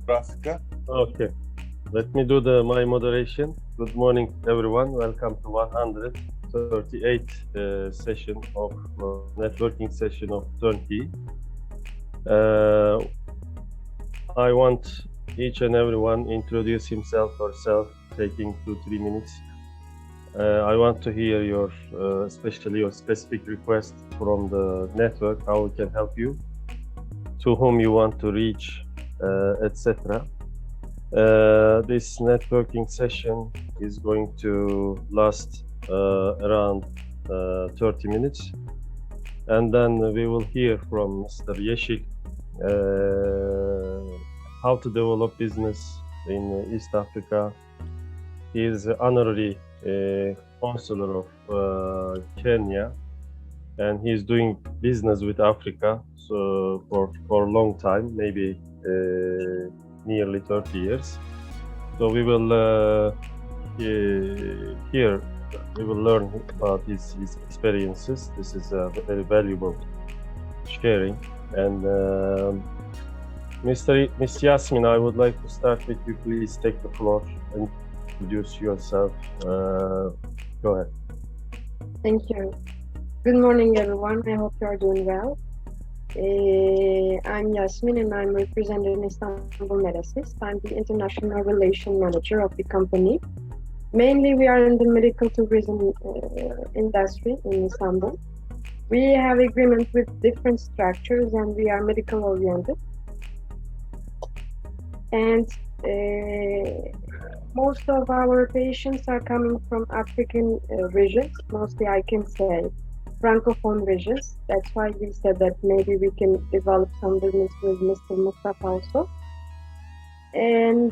Nebraska. Okay, let me do my moderation. Good morning, everyone. Welcome to 138 session of networking session of Turnkey. I want each and everyone introduce himself or herself, taking 2-3 minutes. I want to hear your, especially your specific request from the network, how we can help you, to whom you want to reach, etc. This networking session is going to last around 30 minutes, and then we will hear from Mr. Yeşil how to develop business in East Africa. He is honorary consular of Kenya, and he's doing business with Africa so for a long time, maybe nearly 30 years. So we will we will learn about his experiences. This is a very valuable sharing. And Miss Yasmin, I would like to start with you. Please take the floor and introduce yourself. Go ahead. Thank you. Good morning, everyone. I hope you are doing well. I'm Yasmin, and I'm representing Istanbul Medicist. I'm the International Relation Manager of the company. Mainly, we are in the medical tourism industry in Istanbul. We have agreement with different structures, and we are medical oriented. And most of our patients are coming from African regions, mostly I can say Francophone regions. That's why we said that maybe we can develop some business with Mr. Mustafa also. And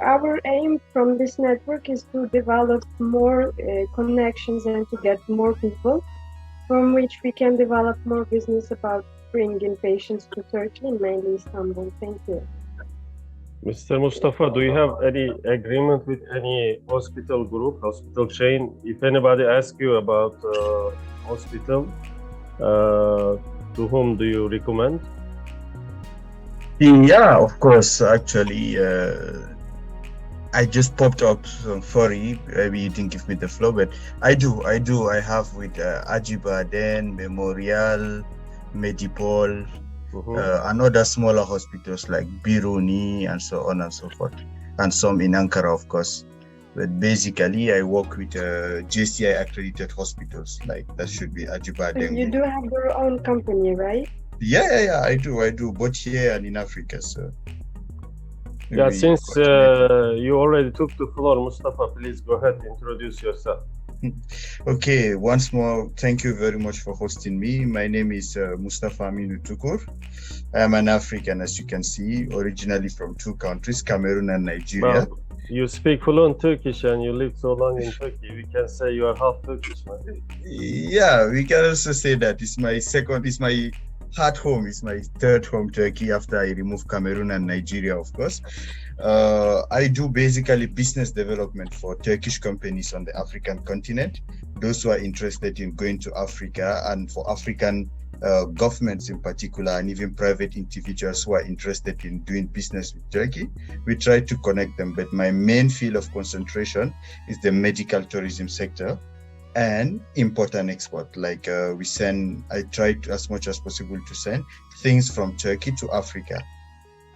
our aim from this network is to develop more connections and to get more people from which we can develop more business about bringing patients to Turkey, mainly Istanbul. Thank you. Mr. Mustafa, do you have any agreement with any hospital group, hospital chain? If anybody asks you about hospital, to whom do you recommend? Yeah, of course. Actually, I just popped up. So sorry, maybe you didn't give me the flow, but I do. I have with Ajibaden, Memorial, Medipol, and other smaller hospitals like Biruni and so on and so forth, and some in Ankara, of course. But basically, I work with JCI accredited hospitals, like that should be Ajibaden. You do have your own company, right? Yeah, I do, both here and in Africa. So yeah, since you already took the floor, Mustafa, please go ahead, introduce yourself. Okay, once more, thank you very much for hosting me. My name is Mustafa Aminu Tukur. I am an African, as you can see, originally from two countries, Cameroon and Nigeria. Well, you speak fluent Turkish and you live so long in Turkey. We can say you are half Turkish, man. Yeah, we can also say that it's my heart home, it's my third home, Turkey, after I remove Cameroon and Nigeria, of course. I do basically business development for Turkish companies on the African continent, those who are interested in going to Africa, and for African governments in particular, and even private individuals who are interested in doing business with Turkey. We try to connect them, but my main field of concentration is the medical tourism sector and import and export. Like I try to, as much as possible, to send things from Turkey to Africa,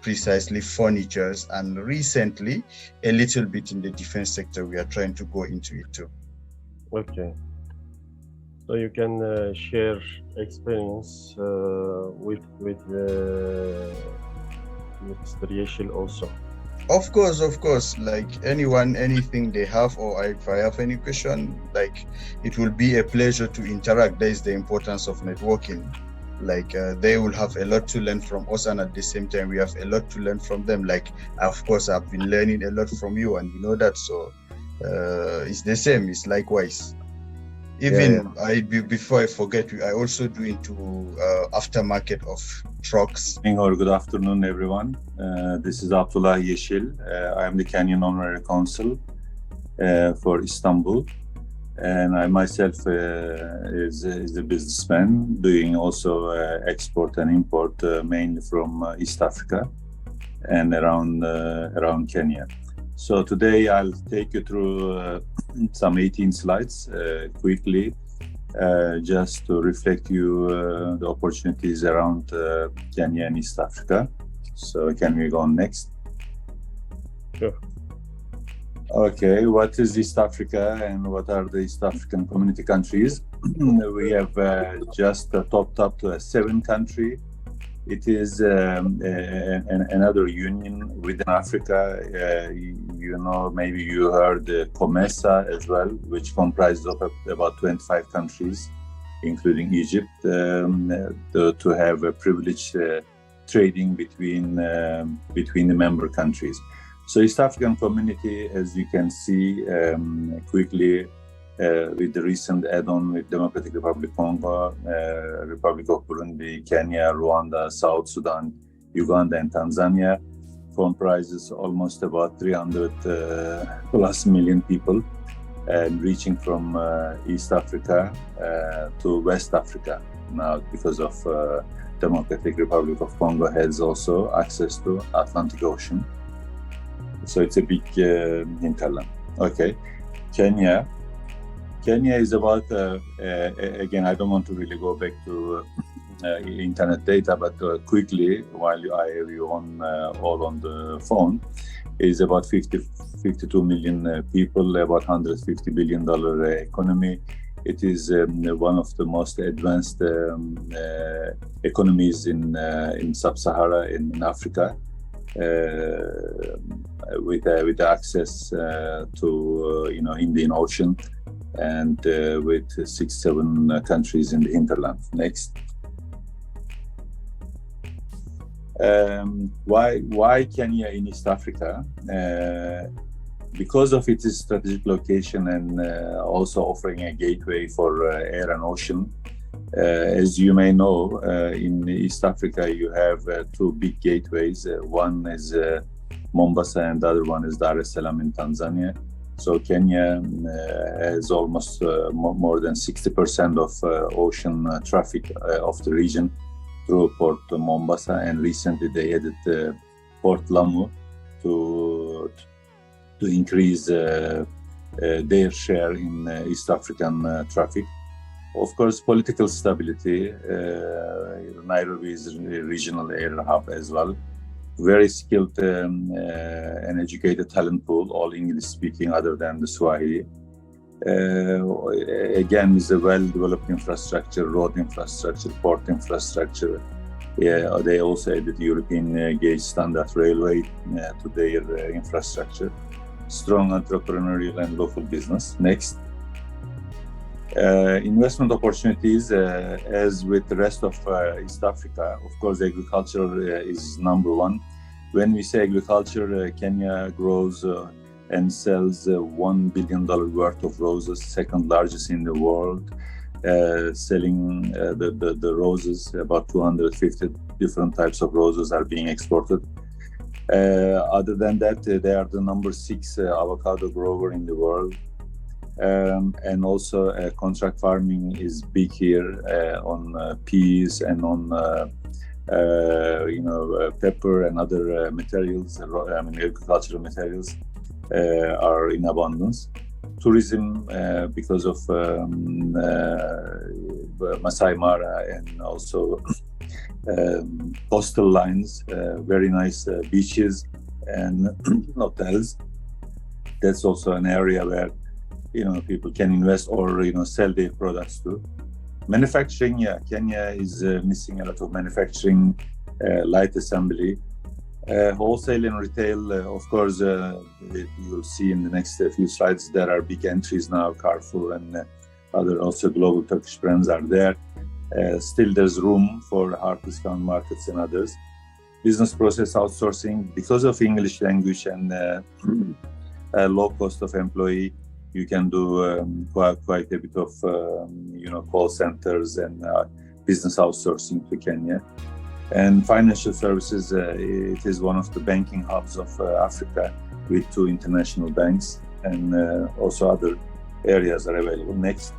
precisely furnitures, and recently a little bit in the defense sector. We are trying to go into it too. Okay, so you can share experience with Mr. Yeşil also. Of course, like anyone, anything they have, or if I have any question, like it will be a pleasure to interact. That is the importance of networking. Like they will have a lot to learn from us, and at the same time we have a lot to learn from them. Like of course I've been learning a lot from you, and you know that, so it's the same, it's likewise. Even before I forget, I also do into aftermarket of trucks. Or good afternoon, everyone. This is Abullah Yeşil. I am the Kenyan Honorary Consul for Istanbul, and I myself is a businessman doing also export and import mainly from East Africa. and around Kenya. So today I'll take you through some 18 slides quickly, just to reflect you the opportunities around Kenya and East Africa. So can we go on next? Sure. Okay, what is East Africa and what are the East African community countries? We have just topped up to a 7th country. It is another union within Africa. You know, maybe you heard COMESA as well, which comprises of about 25 countries, including Egypt, to have a privileged trading between the member countries. So East African community, as you can see quickly, with the recent add-on with Democratic Republic of Congo, Republic of Burundi, Kenya, Rwanda, South Sudan, Uganda, and Tanzania, comprises almost about 300 plus million people, and reaching from East Africa to West Africa now, because of Democratic Republic of Congo has also access to Atlantic Ocean. So it's a big hinterland. Okay, Kenya is about, again, I don't want to really go back to internet data, but quickly, while I have you on all on the phone, is about 52 million people, about $150 billion economy. It is one of the most advanced economies in Sub-Sahara in Africa. With access to Indian Ocean, and with 6-7 countries in the hinterland. Next. Why Kenya in East Africa? Because of its strategic location and also offering a gateway for air and ocean. As you may know, in East Africa, you have 2 big gateways. One is Mombasa, and the other one is Dar es Salaam in Tanzania. So Kenya has almost more than 60% of ocean traffic of the region through Port Mombasa, and recently they added Port Lamu to increase their share in East African traffic. Of course, political stability. Nairobi is a regional air hub as well. Very skilled and educated talent pool, all English speaking other than the Swahili. Again, is a well-developed infrastructure, road infrastructure, port infrastructure. Yeah, they also added the European gauge standard railway to their infrastructure. Strong entrepreneurial and local business. Next. Investment opportunities, as with the rest of East Africa, of course, agriculture is number one. When we say agriculture, Kenya grows and sells $1 billion worth of roses, second largest in the world, selling the roses. About 250 different types of roses are being exported. Other than that, they are the number 6 avocado grower in the world. And also contract farming is big here on peas and on pepper and other materials. Agricultural materials are in abundance. Tourism, because of Masai Mara and also coastal lines, very nice beaches and hotels. That's also an area where people can invest or sell their products to. Manufacturing, yeah, Kenya is missing a lot of manufacturing, light assembly, wholesale and retail. Of course, you will see in the next few slides there are big entries now. Carrefour and other also global Turkish brands are there. Still, there's room for hard discount markets and others. Business process outsourcing, because of English language and low cost of employee. You can do quite a bit of call centers and business outsourcing to Kenya. And financial services, it is one of the banking hubs of Africa with 2 international banks, and also other areas are available. Next.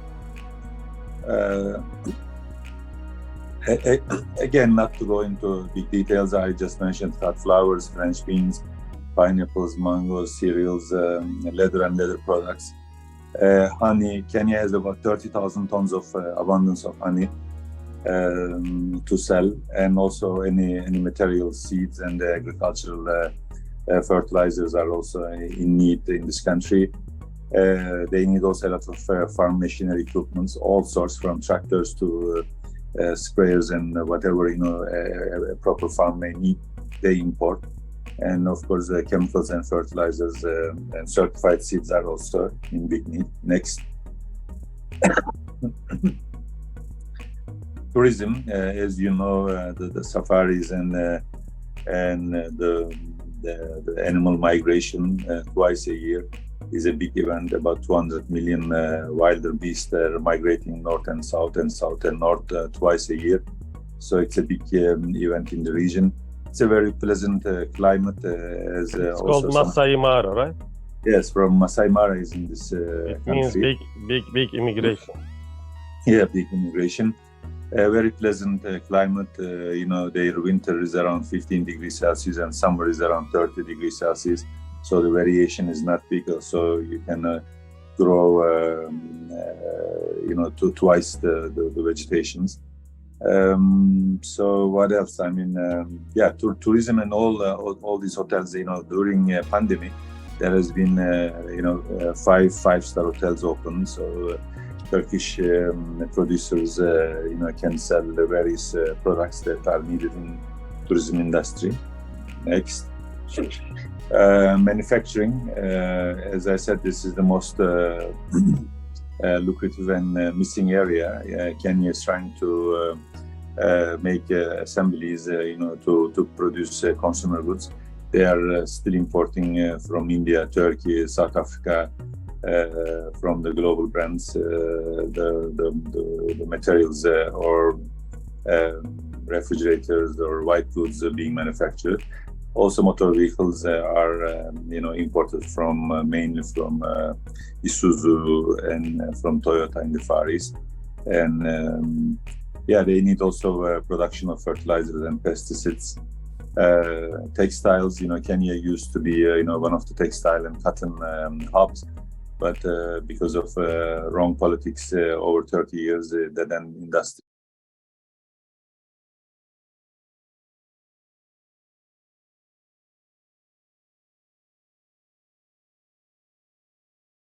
Again, not to go into big details, I just mentioned cut flowers, French beans, pineapples, mangoes, cereals, leather and leather products. Honey, Kenya has about 30,000 tons of abundance of honey to sell, and also any materials, seeds and agricultural fertilizers are also in need in this country. They need also a lot of farm machinery equipment, all sorts, from tractors to sprayers and whatever a proper farm may need, they import. And of course, chemicals and fertilizers and certified seeds are also in big need. Next. Tourism, as you know, the safaris and the animal migration twice a year is a big event. About 200 million wilder beasts are migrating north and south and north twice a year. So it's a big event in the region. It's a very pleasant climate. It's called Masai Mara, right? Yes, from Masai Mara is in this it country. means big immigration. Yeah, big immigration. Very pleasant climate. Their winter is around 15 degrees Celsius and summer is around 30 degrees Celsius. So the variation is not big. So you can grow, twice the vegetations. So what else? I mean, tourism and all these hotels. During pandemic, there has been five-star hotels open. So Turkish producers, can sell the various products that are needed in tourism industry. Next. Manufacturing, as I said, this is the most lucrative and missing area. Kenya is trying to make assemblies, to produce consumer goods. They are still importing from India, Turkey, South Africa, from the global brands, the materials or refrigerators or white goods being manufactured. Also, motor vehicles are, imported from mainly from Isuzu and from Toyota in the Far East. And they need also production of fertilizers and pesticides. Textiles, Kenya used to be, one of the textile and cotton hubs, but because of wrong politics over 30 years, the then industry